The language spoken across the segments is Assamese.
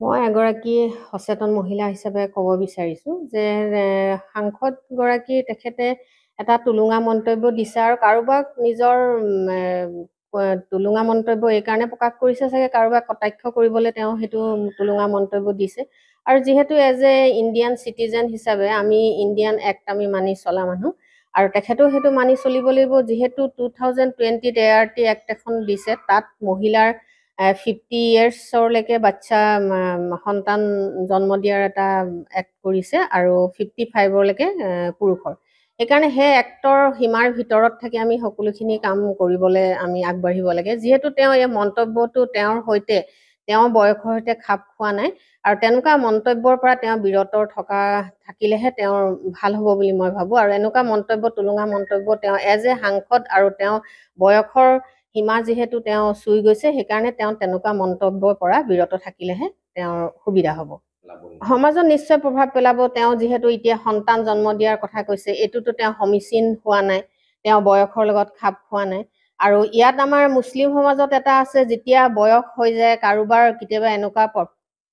মই এগৰাকী সচেতন মহিলা হিচাপে ক'ব বিচাৰিছোঁ যে সাংসদগৰাকী তেখেতে এটা টুলুঙা মন্তব্য দিছে আৰু কাৰোবাক নিজৰ টুলুঙা মন্তব্য এইকাৰণে প্ৰকাশ কৰিছে চাগে কাৰোবাক কটাক্ষ কৰিবলৈ তেওঁ সেইটো টুলুঙা মন্তব্য দিছে। আৰু যিহেতু এজ এ ইণ্ডিয়ান চিটিজেন হিচাপে আমি ইণ্ডিয়ান এক্ট আমি মানি চলা মানুহ আৰু তেখেতেও সেইটো মানি চলিব লাগিব। যিহেতু 2020 ART এক্ট এখন দিছে, তাত মহিলাৰ 50 ইয়াৰ্ছৰলৈকে বাচ্চা সন্তান জন্ম দিয়াৰ এটা এক্ট কৰিছে আৰু 55লৈকে পুৰুষৰ। সেইকাৰণে সেই এক্টৰ সীমাৰ ভিতৰত থাকি আমি সকলোখিনি কাম কৰিবলৈ আমি আগবাঢ়িব লাগে। যিহেতু তেওঁ এই মন্তব্যটো তেওঁৰ সৈতে তেওঁৰ বয়সৰ সৈতে খাপ খোৱা নাই আৰু তেনেকুৱা মন্তব্যৰ পৰা তেওঁ বিৰত থাকিলেহে তেওঁৰ ভাল হ'ব বুলি মই ভাবোঁ। আৰু এনেকুৱা মন্তব্য টুলুঙা মন্তব্য তেওঁ এজ এ সাংসদ আৰু তেওঁ বয়সৰ সীমা যিহেতু তেওঁ চুই গৈছে, সেইকাৰণে তেওঁ তেনেকুৱা মন্তব্যৰ পৰা বিৰত থাকিলেহে তেওঁৰ সুবিধা হ'ব। সমাজত নিশ্চয় প্ৰভাৱ পেলাব। তেওঁ যিহেতু এতিয়া সন্তান জন্ম দিয়াৰ কথা কৈছে, এইটোতো তেওঁ সমীচীন হোৱা নাই, তেওঁ বয়সৰ লগত খাপ খোৱা নাই। আৰু ইয়াত আমাৰ মুছলিম সমাজত এটা আছে, যেতিয়া বয়স হৈ যায় কাৰোবাৰ কেতিয়াবা এনেকুৱা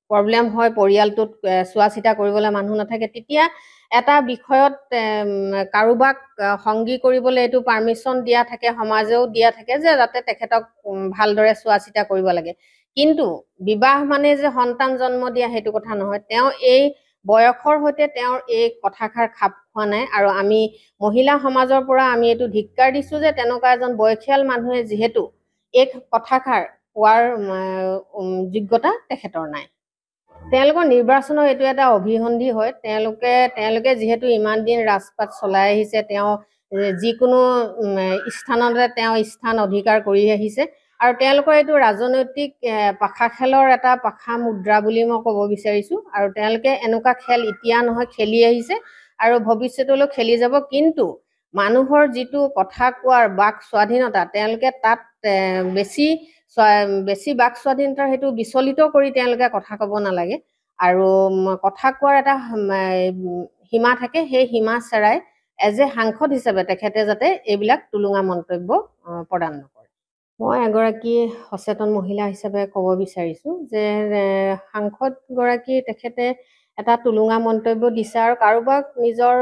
প্ৰব্লেম হয়, পৰিয়ালটোত চোৱা চিতা কৰিবলৈ মানুহ নাথাকে, তেতিয়া এটা বিষয়ত কাৰোবাক সংগী কৰিবলৈ এইটো পাৰ্মিশ্যন দিয়া থাকে, সমাজেও দিয়া থাকে যে যাতে তেখেতক ভালদৰে চোৱা চিতা কৰিব লাগে। কিন্তু বিবাহ মানে যে সন্তান জন্ম দিয়া সেইটো কথা নহয়। তেওঁ এই বয়সৰ সৈতে তেওঁৰ এই কথাষাৰ খাপ খোৱা নাই আৰু আমি মহিলা সমাজৰ পৰা আমি এইটো ধিক্কাৰ দিছোঁ যে তেনেকুৱা এজন বয়সীয়াল মানুহে যিহেতু এই কথাষাৰ কোৱাৰ যোগ্যতা তেখেতৰ নাই। তেওঁলোকৰ নিৰ্বাচনৰ এইটো এটা অভিসন্ধি হয়। তেওঁলোকে যিহেতু ইমান দিন ৰাজপাট চলাই আহিছে, তেওঁ যিকোনো স্থানতে তেওঁ স্থান অধিকাৰ কৰি আহিছে আৰু তেওঁলোকৰ এইটো ৰাজনৈতিক পাখা খেলৰ এটা পাখা মুদ্ৰা বুলি মই ক'ব বিচাৰিছোঁ। আৰু তেওঁলোকে এনেকুৱা খেল এতিয়া নহয়, খেলি আহিছে আৰু ভৱিষ্যতলৈ খেলি যাব। কিন্তু মানুহৰ যিটো কথা কোৱাৰ বাক স্বাধীনতা, তেওঁলোকে তাত বেছি বাক স্বাধীনতাৰ সেইটো বিচলিত কৰি তেওঁলোকে কথা ক'ব নালাগে। আৰু কথা কোৱাৰ এটা সীমা থাকে, সেই সীমা চেৰাই এজ এ সাংসদ হিচাপে তেখেতে যাতে এইবিলাক টুলুঙা মন্তব্য প্ৰদান নকৰে। মই এগৰাকী সচেতন মহিলা হিচাপে ক'ব বিচাৰিছোঁ যে সাংসদগৰাকী তেখেতে এটা টুলুঙা মন্তব্য দিছে আৰু কাৰোবাক নিজৰ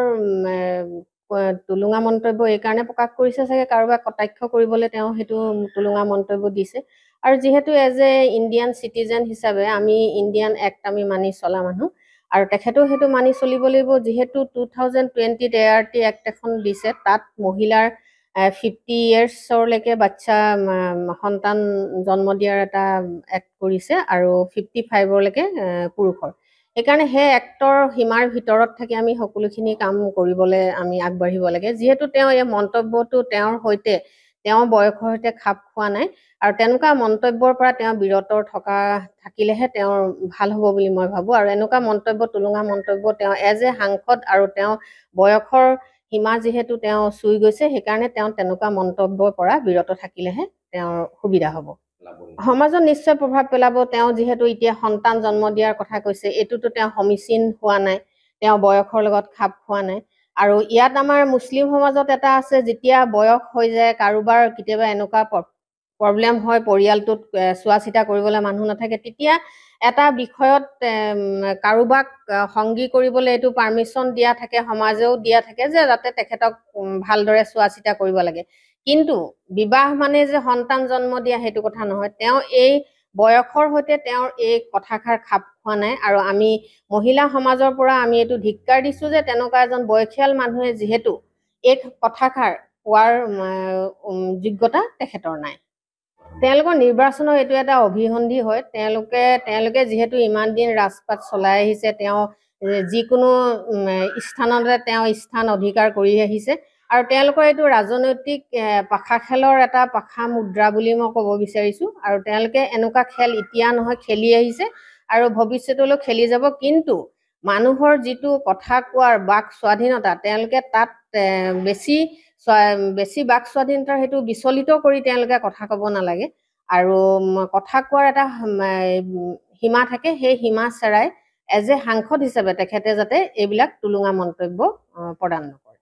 টুলুঙা মন্তব্য এইকাৰণে প্ৰকাশ কৰিছে চাগে কাৰোবাক কটাক্ষ কৰিবলৈ তেওঁ সেইটো টুলুঙা মন্তব্য দিছে। আৰু যিহেতু এজ এ ইণ্ডিয়ান চিটিজেন হিচাপে আমি ইণ্ডিয়ান এক্ট আমি মানি চলা মানুহ আৰু তেখেতেও সেইটো মানি চলিব লাগিব। যিহেতু 2020 ART এক্ট এখন দিছে, তাত মহিলাৰ 50 ইয়াৰ্ছৰলৈকে বাচ্চা সন্তান জন্ম দিয়াৰ এটা এক্ট কৰিছে আৰু 55লৈকে পুৰুষৰ। সেইকাৰণে সেই এক্টৰ সীমাৰ ভিতৰত থাকি আমি সকলোখিনি কাম কৰিবলৈ আমি আগবাঢ়িব লাগে। যিহেতু তেওঁ এই মন্তব্যটো তেওঁৰ সৈতে তেওঁৰ বয়সৰ সৈতে খাপ খোৱা নাই আৰু তেনেকুৱা মন্তব্যৰ পৰা তেওঁ বিৰত থাকিলেহে তেওঁৰ ভাল হ'ব বুলি মই ভাবোঁ। আৰু এনেকুৱা মন্তব্য টুলুঙা মন্তব্য তেওঁ এজ এ সাংসদ আৰু তেওঁ বয়সৰ সীমা যিহেতু তেওঁ চুই গৈছে, সেইকাৰণে তেওঁ তেনেকুৱা মন্তব্যৰ পৰা বিৰত থাকিলেহে তেওঁৰ সুবিধা হ'ব। সমাজত নিশ্চয় প্ৰভাৱ পেলাব। তেওঁ যিহেতু এতিয়া সন্তান জন্ম দিয়াৰ কথা কৈছে, এইটোতো তেওঁ সমীচীন হোৱা নাই, তেওঁ বয়সৰ লগত খাপ খোৱা নাই। আৰু ইয়াত আমাৰ মুছলিম সমাজত এটা আছে, যেতিয়া বয়স হৈ যায় কাৰোবাৰ কেতিয়াবা এনেকুৱা প্ৰব্লেম হয়, পৰিয়ালটোত চোৱা চিতা কৰিবলৈ মানুহ নাথাকে, তেতিয়া এটা বিষয়ত কাৰোবাক সংগী কৰিবলৈ এইটো পাৰ্মিশ্যন দিয়া থাকে, সমাজেও দিয়া থাকে যে যাতে তেখেতক ভালদৰে চোৱা চিতা কৰিব লাগে। কিন্তু বিবাহ মানে যে সন্তান জন্ম দিয়া সেইটো কথা নহয়। তেওঁ এই বয়সৰ সৈতে তেওঁৰ এই কথাষাৰ খাপ খোৱা নাই আৰু আমি মহিলা সমাজৰ পৰা আমি এইটো ধিক্কাৰ দিছোঁ যে তেনেকুৱা এজন বয়সীয়াল মানুহে যিহেতু এই কথাষাৰ কোৱাৰ যোগ্যতা তেখেতৰ নাই। তেওঁলোকৰ নিৰ্বাচনৰ এইটো এটা অভিসন্ধি হয়। তেওঁলোকে যিহেতু ইমান দিন ৰাজপাট চলাই আহিছে, তেওঁ যিকোনো স্থানতে তেওঁ স্থান অধিকাৰ কৰি আহিছে আৰু তেওঁলোকৰ এইটো ৰাজনৈতিক পাখা খেলৰ এটা পাখা মুদ্ৰা বুলি মই ক'ব বিচাৰিছোঁ। আৰু তেওঁলোকে এনেকুৱা খেল এতিয়া নহয়, খেলি আহিছে আৰু ভৱিষ্যতলৈ খেলি যাব। কিন্তু মানুহৰ যিটো কথা কোৱাৰ বাক স্বাধীনতা, তেওঁলোকে তাত বেছি বাক স্বাধীনতাৰ সেইটো বিচলিত কৰি তেওঁলোকে কথা ক'ব নালাগে। আৰু কথা কোৱাৰ এটা সীমা থাকে, সেই সীমা চেৰাই এজ এ সাংসদ হিচাপে তেখেতে যাতে এইবিলাক টুলুঙা মন্তব্য প্ৰদান নকৰে।